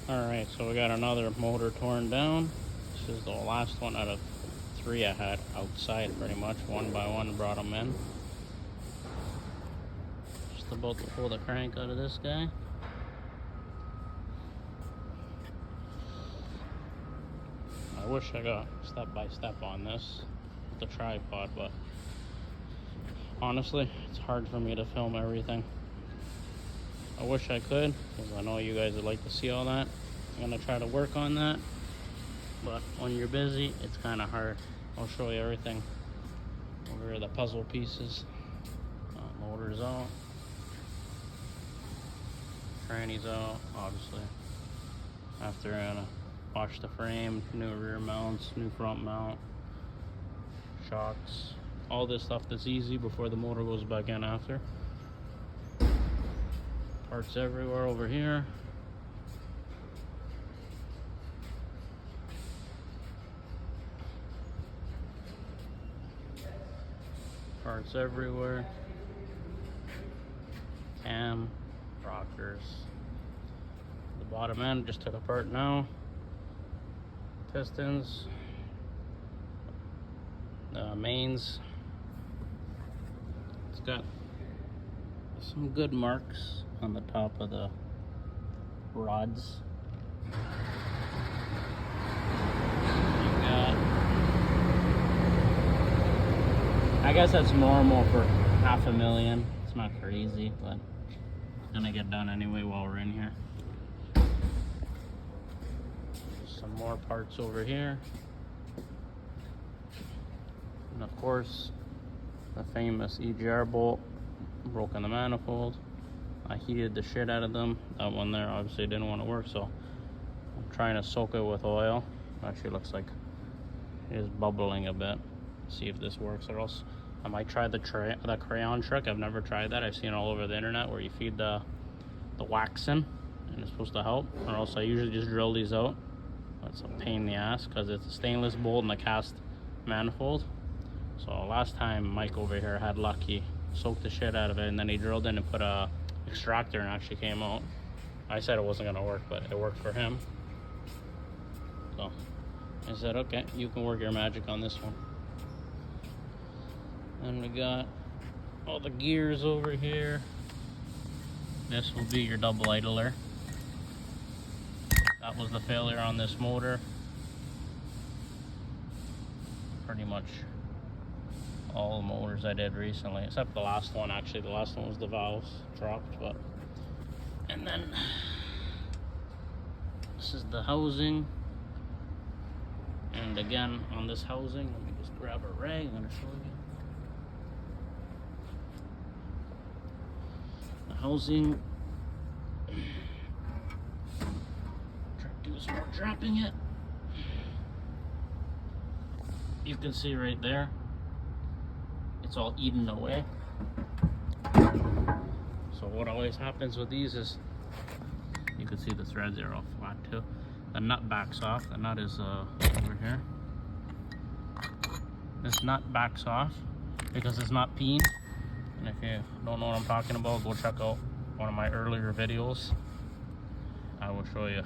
Alright, so we got another motor torn down. This is the last one out of 3 I had outside pretty much. One by one brought them in. Just about to pull the crank out of this guy. I wish I got step-by-step on this with the tripod, but honestly, it's hard for me to film everything. I wish I could, because I know you guys would like to see all that. I'm gonna try to work on that, but when you're busy, it's kind of hard. I'll show you everything. Over here, the puzzle pieces. Motors out. Trannies out, obviously. After I'm gonna wash the frame, new rear mounts, new front mount, shocks, all this stuff that's easy before the motor goes back in after. Parts everywhere over here. Parts everywhere. Cam, rockers. The bottom end just took apart now. Pistons. Mains. It's got some good marks on the top of the rods. I guess that's normal for $500,000. It's not crazy, but it's gonna get done anyway while we're in here. Some more parts over here. And of course, the famous EGR bolt, broken the manifold. I heated the shit out of them. That one there obviously didn't want to work, so I'm trying to soak it with oil. Actually looks like it is bubbling a bit. See if this works, or else I might try the crayon trick. I've never tried that. I've seen it all over the internet where you feed the wax in and it's supposed to help, or else I usually just drill these out. It's a pain in the ass because it's a stainless bolt and a cast manifold. So last time Mike over here had luck, he soaked the shit out of it and then he drilled in and put a extractor and actually came out. I said it wasn't gonna work, but it worked for him. So I said, okay, you can work your magic on this one. And we got all the gears over here. This will be your double idler. That was the failure on this motor. Pretty much all the motors I did recently, except the last one. Actually, the last one was the valves dropped, but. And then this is the housing. And again, on this housing, let me just grab a rag. I'm gonna show you. The housing. Try to do some more dropping it. You can see right there, it's all eaten away. So what always happens with these is, you can see the threads are all flat too. The nut backs off. The nut is over here. This nut backs off because it's not peened. And if you don't know what I'm talking about, go check out one of my earlier videos. I will show you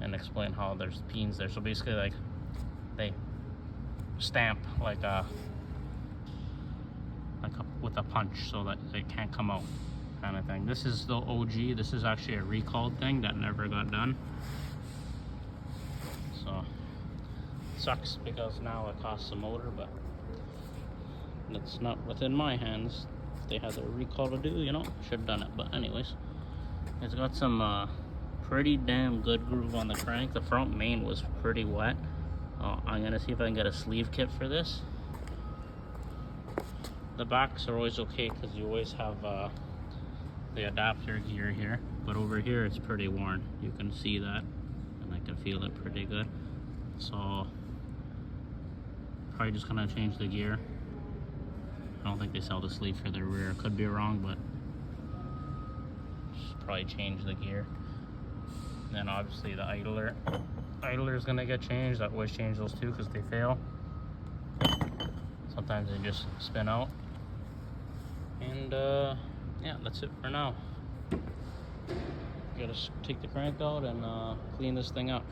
and explain how there's peens there. So basically, like, they stamp like with a punch so that they can't come out, kind of thing. This is the OG. This is actually a recalled thing that never got done. So it sucks because now it costs a motor, but it's not within my hands. If they had a recall to do, you know, should have done it. But anyways, it's got some pretty damn good groove on the crank. The front main was pretty wet. I'm gonna see if I can get a sleeve kit for this. The backs are always okay because you always have the adapter gear here, but over here it's pretty worn. You can see that, and I can feel it pretty good. So probably just gonna change the gear. I don't think they sell the sleeve for the rear. Could be wrong, but just probably change the gear. And then obviously the idler is gonna get changed. I always change those too because they fail. Sometimes they just spin out. And yeah, that's it for now. You gotta take the crank out and clean this thing up.